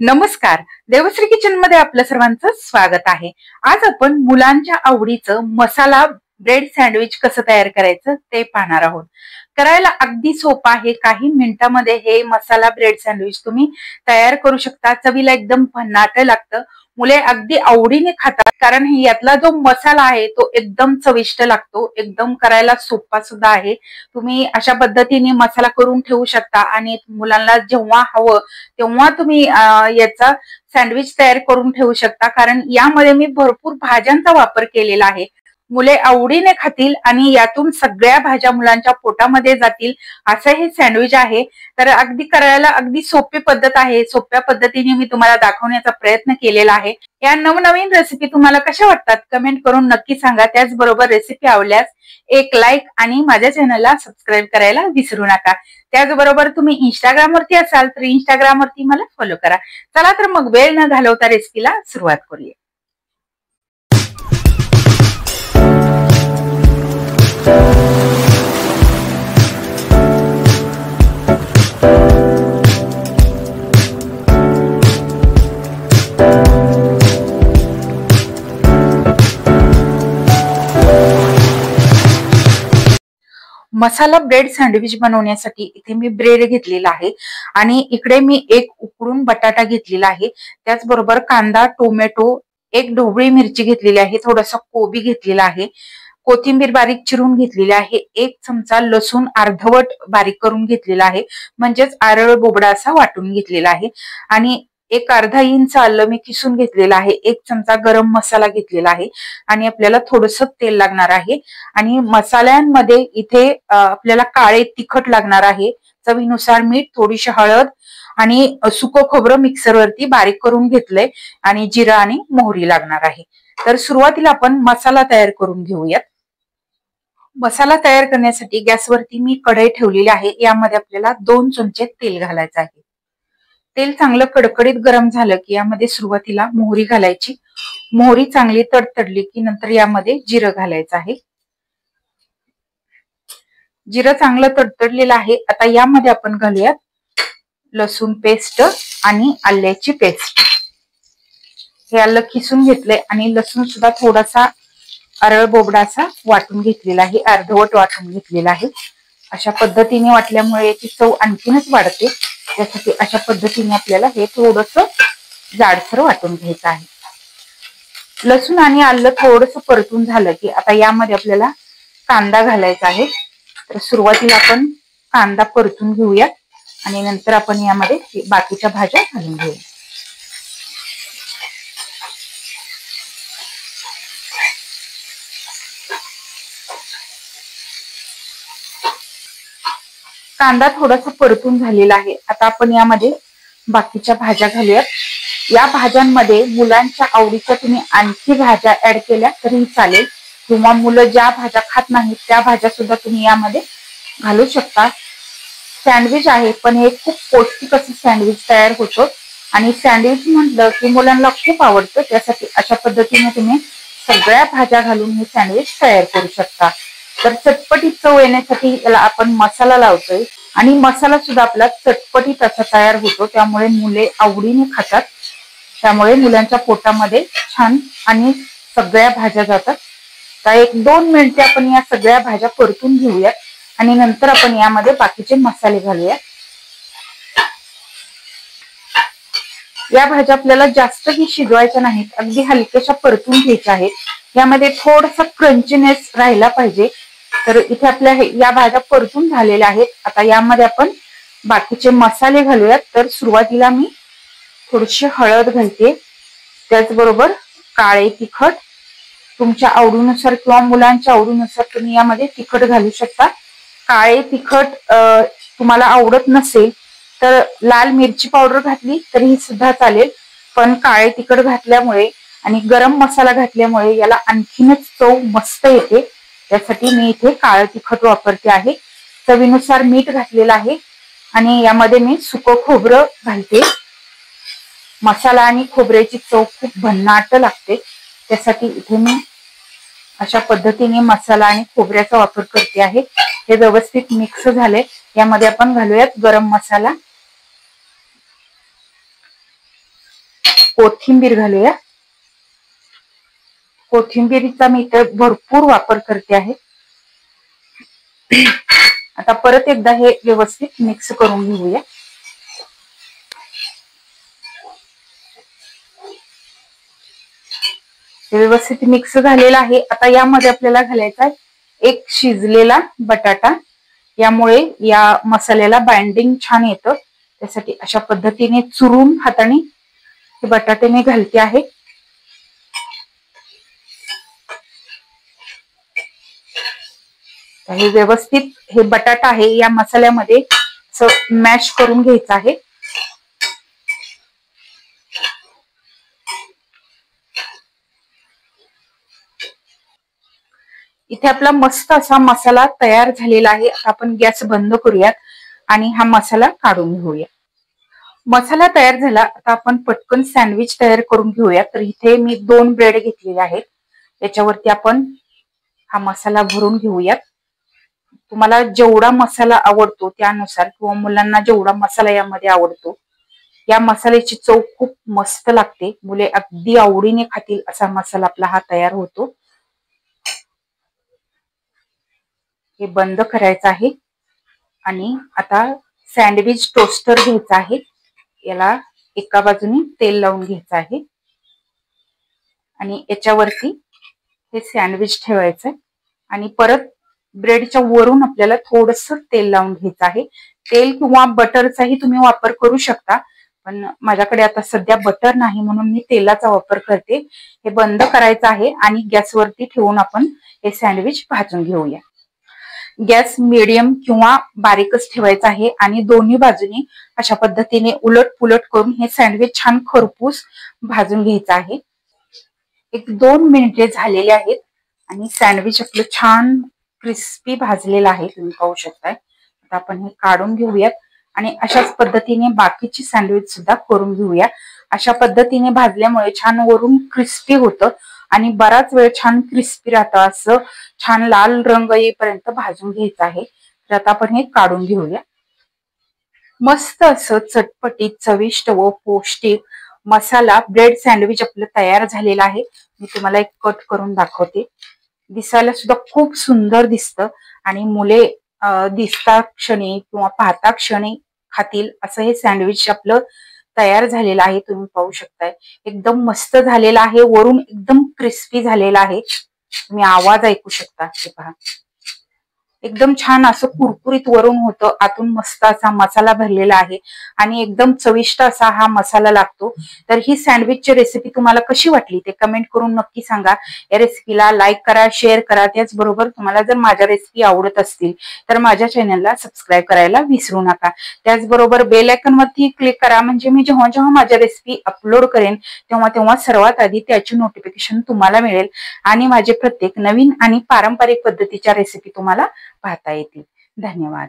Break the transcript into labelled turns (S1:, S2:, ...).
S1: नमस्कार, देवश्री किचन मध्ये आपल्या सर्वांचं स्वागत आहे। आज आपण मुलांच्या आवडीचं मसाला ब्रेड सँडविच कसं तयार करायचं ते पाहणार आहोत। करायला अगदी सोपं आहे। काही मिनिटांमध्ये हे मसाला ब्रेड सँडविच तुम्ही तयार करू शकता। चवीला एकदम भन्नाट लागतं। मुले अगदी आवडीने खातात कारण यातला जो मसाला आहे तो एकदम चविष्ट लागतो। एकदम करायला सोपा सुद्धा आहे। तुम्ही अशा पद्धतीने मसाला करून ठेवू शकता आणि मुलांना जेव्हा हवं तेव्हा तुम्ही याचा सँडविच तयार करून ठेवू शकता। कारण यामध्ये मी भरपूर भाज्यांचा वापर केलेला आहे। मुले आवडीने खातील आणि यातून सगळ्या भाज्या मुलांच्या पोटामध्ये जातील असं हे सँडविच आहे। तर अगदी करायला अगदी सोपी पद्धत आहे। सोप्या पद्धतीने मी तुम्हाला दाखवण्याचा प्रयत्न केलेला आहे। या नवनवीन रेसिपी तुम्हाला कशा वाटतात कमेंट करून नक्की सांगा। त्याचबरोबर रेसिपी आवडल्यास एक लाईक आणि माझ्या चॅनलला सबस्क्राईब करायला विसरू नका। त्याचबरोबर तुम्ही इंस्टाग्राम वरती असाल तर इंस्टाग्राम वरती मला फॉलो करा। चला तर मग वेळ न घालवता रेसिपीला सुरुवात करूया। मसाला ब्रेड सँडविच बनवण्यासाठी इथे मी ब्रेड घेतलेला आहे आणि इकडे मी एक उकडून बटाटा घेतलेला आहे। त्याचबरोबर कांदा, टोमॅटो, एक ढोबळी मिरची घेतलेली आहे, थोडासा कोबी घेतलेला आहे, कोथिंबीर बारीक चिरून घेतलेली आहे, एक चमचा लसूण अर्धवट बारीक करून घेतलेला आहे, म्हणजेच आरळ बोबडा असा वाटून घेतलेला आहे आणि एक अर्धा इंच आलं मी किसून घेतलेला आहे, एक चमचा गरम मसाला घेतलेला आहे आणि आपल्याला थोडंसं तेल लागणार आहे आणि मसाल्यांमध्ये इथे आपल्याला काळे तिखट लागणार आहे, चवीनुसार मीठ, थोडीशी हळद आणि सुकं खोबरं मिक्सरवरती बारीक करून घेतलंय आणि जिरा आणि मोहरी लागणार आहे। तर सुरुवातीला आपण मसाला तयार करून घेऊयात। मसाला तयार करण्यासाठी गॅसवरती मी कढई ठेवलेली आहे। यामध्ये आपल्याला 2 चमचे तेल घालायचं आहे। तेल चांगलं कडकडीत गरम झालं की यामध्ये सुरुवातीला मोहरी घालायची। मोहरी चांगली तडतडली की नंतर यामध्ये जिरं घालायचं आहे। जिरं चांगलं तडतडलेलं आहे। आता यामध्ये आपण घालूयात लसूण पेस्ट आणि आल्याची पेस्ट। हे आलं किसून घेतलंय आणि लसूण सुद्धा थोडासा अरळ बोबडा असा वाटून घेतलेला आहे, अर्धवट वाटून घेतलेला आहे। अशा पद्धतीने वाटल्यामुळे याची चव आणखीनच वाढते। त्यासाठी अशा पद्धतीने आपल्याला हे थोडंसं जाडसर वाटून घ्यायचं आहे। लसूण आणि आलं थोडंसं परतून झालं की आता यामध्ये आपल्याला कांदा घालायचा आहे। तर सुरुवातीला आपण कांदा परतून घेऊया आणि नंतर आपण यामध्ये बाकीच्या भाज्या घालून घेऊया। कांदा थोडासा परतून झालेला आहे। आता आपण यामध्ये बाकीच्या भाज्या घालूयात। या भाज्यांमध्ये मुलांच्या आवडीच्या तुम्ही आणखी भाज्या ऍड केल्या तरी चालेल किंवा मुलं ज्या भाज्या खात नाहीत त्या भाज्या सुद्धा तुम्ही यामध्ये घालू शकता। सँडविच आहे पण हे खूप पौष्टिक असं सँडविच तयार होतं आणि सँडविच म्हटलं की मुलांना खूप आवडतं। त्यासाठी अशा पद्धतीने तुम्ही सगळ्या भाज्या घालून हे सँडविच तयार करू शकता। तर चटपटीत चव येण्यासाठी याला आपण मसाला लावतोय आणि मसाला सुद्धा आपला चटपटीत असा तयार होतो, त्यामुळे मुले आवडीने खातात। त्यामुळे मुलांच्या पोटामध्ये छान आणि सगळ्या भाज्या जातात। तर 1-2 मिनिटे आपण या सगळ्या भाज्या परतून घेऊयात आणि नंतर आपण यामध्ये बाकीचे मसाले घालूया। या भाज्या आपल्याला जास्तही शिजवायच्या नाहीत, अगदी हलक्याशा परतून घ्यायच्या आहेत। यामध्ये थोडासा क्रंचीनेस राहिला पाहिजे। तर इथे आपल्या या भाज्या परतून झालेल्या आहेत। आता यामध्ये आपण बाकीचे मसाले घालूयात। तर सुरुवातीला मी थोडीशी हळद घालते, त्याचबरोबर काळे तिखट, तुमच्या आवडीनुसार किंवा मुलांच्या आवडीनुसार तुम्ही यामध्ये तिखट घालू शकता। काळे तिखट तुम्हाला आवडत नसेल तर लाल मिरची पावडर घातली तरी सुद्धा चालेल, पण काळे तिखट घातल्यामुळे आणि गरम मसाला घातल्यामुळे याला आणखीनच चव मस्त येते। त्यासाठी मी इथे काळे तिखट वापरते आहे। चवीनुसार मीठ घातलेलं आहे आणि यामध्ये मी सुकं खोबरं घालते। मसाला आणि खोबऱ्याची चव खूप भन्नाट लागते, त्यासाठी इथे मी अशा पद्धतीने मसाला आणि खोबऱ्याचा वापर करते आहे। हे व्यवस्थित मिक्स झाले। यामध्ये आपण घालूयात गरम मसाला, कोथिंबीर घालूया. कोथिंबीरीचा मी इथे भरपूर वापर करते आहे. आता परत एकदा हे व्यवस्थित मिक्स करून घेऊया. व्यवस्थित मिक्स झालेला आहे. आता यामध्ये आपल्याला घालायचा आहे एक शिजलेला बटाटा. यामुळे या मसाल्याला बाइंडिंग छान येतं. त्यासाठी अशा पद्धतीने चुरून हाताने हे बटाटे मी घालते आहे. हे व्यवस्थित हे बटाटा आहे या मसाल्यामध्ये मॅश करून घ्यायचं आहे. इथे आपला मस्त असा मसाला तयार झालेला आहे. आपण गॅस बंद करूयात आणि हा मसाला काढून घेऊया. मसाला तयार झाला. आता आपण पटकन सँडविच तयार करून घेऊया. तर इथे मी 2 ब्रेड घेतलेले आहेत. याच्यावरती आपण हा मसाला भरून घेऊयात. तुम्हाला जेवढा मसाला आवडतो त्यानुसार किंवा मुलांना जेवढा मसाला यामध्ये आवडतो, या मसाल्याची चव खूप मस्त लागते. मुले अगदी आवडीने खातील असा मसाला आपला हा तयार होतो. हे बंद करायचं आहे आणि आता सँडविच टोस्टर घ्यायचा आहे. याला एका बाजूने तेल लावून घ्यायचं आहे आणि याच्यावरती हे सँडविच ठेवायचं आणि परत ब्रेडच्या वरून आपल्याला थोडंसं तेल लावून घ्यायचं आहे. तेल किंवा बटरचाही तुम्ही वापर करू शकता, पण माझ्याकडे आता सध्या बटर नाही म्हणून मी तेलाचा वापर करते. हे बंद करायचं आहे आणि गॅसवरती ठेवून आपण हे सँडविच भाजून घेऊया. गॅस मीडियम किंवा बारीकच ठेवायचा आहे आणि दोन्ही बाजूनी अशा पद्धतीने उलट पुलट करून हे सँडविच छान खरपूस भाजून घ्यायचं आहे. 1-2 मिनिटे झालेले आहेत आणि सँडविच आपलं छान क्रिस्पी भाजलेलं आहे. तुम्ही पाहू शकताय. आता आपण हे काढून घेऊयात आणि अशाच पद्धतीने बाकीची सँडविच सुद्धा करून घेऊया. अशा पद्धतीने भाजल्यामुळे छान वरून क्रिस्पी होतं आणि बराच वेळ छान क्रिस्पी राहतं. असं छान लाल रंग येईपर्यंत भाजून घ्यायचं आहे. तर आता आपण हे काढून घेऊया. मस्त असं चटपटीत, चविष्ट व पौष्टिक मसाला ब्रेड सँडविच आपलं तयार झालेलं आहे. मी तुम्हाला एक कट करून दाखवते. दिसायला सुद्धा खूप सुंदर दिसतं आणि मुले दिसता क्षणी किंवा पाहता क्षणी खातील असं हे सँडविच आपलं तयार झालेलं आहे. तुम्ही पाहू शकताय. एकदम मस्त झालेला आहे. वरून एकदम क्रिस्पी झालेला आहे. तुम्ही आवाज ऐकू शकता. हे पहा, एकदम छान असं कुरकुरीत वरून होतं. आतून मस्त असा मसाला भरलेला आहे आणि एकदम चविष्ट असा हा मसाला लागतो. तर ही सँडविचची रेसिपी तुम्हाला कशी वाटली ते कमेंट करून नक्की सांगा. या रेसिपीला लाईक करा, शेअर करा. त्याचबरोबर तुम्हाला जर माझ्या रेसिपी आवडत असतील तर माझ्या चॅनलला सबस्क्राईब करायला विसरू नका. त्याचबरोबर बेल आयकॉन वरती क्लिक करा, म्हणजे मी जेव्हा जेव्हा माझ्या रेसिपी अपलोड करेन तेव्हा तेव्हा सर्वात आधी त्याची नोटिफिकेशन तुम्हाला मिळेल आणि माझे प्रत्येक नवीन आणि पारंपरिक पद्धतीच्या रेसिपी तुम्हाला पाहता येतील. धन्यवाद.